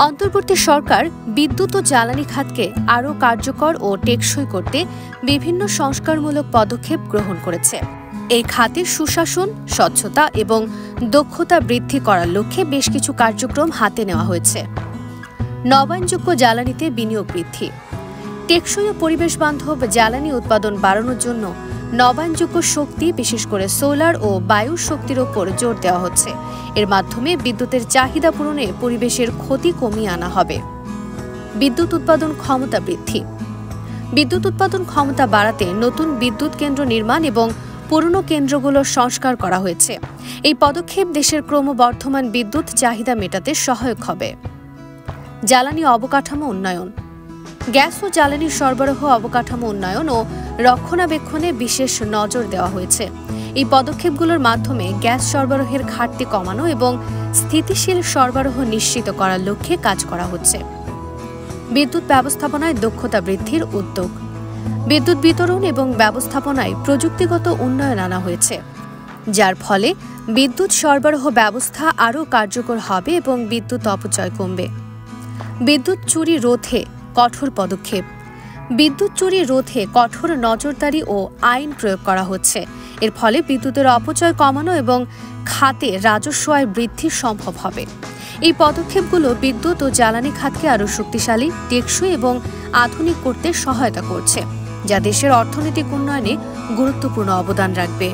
অন্তর্বর্তী সরকার বিদ্যুৎ ও জ্বালানি খাতকে আরও কার্যকর ও টেকসই করতে বিভিন্ন সংস্কারমূলক পদক্ষেপ গ্রহণ করেছে। এই খাতে সুশাসন, স্বচ্ছতা এবং দক্ষতা বৃদ্ধি করার লক্ষ্যে বেশ কিছু কার্যক্রম হাতে নেওয়া হয়েছে। নবায়নযোগ্য জ্বালানিতে বিনিয়োগ বৃদ্ধি। টেকসই ও পরিবেশ বান্ধব জ্বালানি উৎপাদন বাড়ানোর জন্য নবায়নযোগ্য শক্তি, বিশেষ করে সোলার ও বায়ু শক্তির ওপর জোর দেওয়া হচ্ছে। এর মাধ্যমে বিদ্যুতের চাহিদা পূরণে পরিবেশের ক্ষতি কমিয়ে আনা হবে। বিদ্যুৎ উৎপাদন ক্ষমতা বৃদ্ধি। বিদ্যুৎ উৎপাদন ক্ষমতা বাড়াতে নতুন বিদ্যুৎ কেন্দ্র নির্মাণ এবং পুরনো কেন্দ্রগুলোর সংস্কার করা হয়েছে। এই পদক্ষেপ দেশের ক্রমবর্ধমান বিদ্যুৎ চাহিদা মেটাতে সহায়ক হবে। জ্বালানি অবকাঠামো উন্নয়ন। গ্যাস ও জ্বালানি সরবরাহ অবকাঠামো উন্নয়ন ও রক্ষণাবেক্ষণে বিশেষ নজর দেওয়া হয়েছে। এই পদক্ষেপগুলোর মাধ্যমে গ্যাস সরবরাহের ঘাটতি কমানো এবং স্থিতিশীল সরবরাহ নিশ্চিত করার লক্ষ্যে কাজ করা হচ্ছে। বিদ্যুৎ ব্যবস্থাপনায় দক্ষতা বৃদ্ধির উদ্যোগ। বিদ্যুৎ বিতরণ এবং ব্যবস্থাপনায় প্রযুক্তিগত উন্নয়ন আনা হয়েছে, যার ফলে বিদ্যুৎ সরবরাহ ব্যবস্থা আরও কার্যকর হবে এবং বিদ্যুৎ অপচয় কমবে। বিদ্যুৎ চুরি রোধে কঠোর পদক্ষেপ। বিদ্যুৎ চুরি রোধে কঠোর নজরদারি ও আইন প্রয়োগ করা হচ্ছে। এর ফলে বিদ্যুতের অপচয় কমানো এবং খাতে রাজস্ব আয় বৃদ্ধি সম্ভব হবে। এই পদক্ষেপগুলো বিদ্যুৎ ও জ্বালানি খাতকে আরও শক্তিশালী, টেকসই এবং আধুনিক করতে সহায়তা করছে, যা দেশের অর্থনৈতিক উন্নয়নে গুরুত্বপূর্ণ অবদান রাখবে।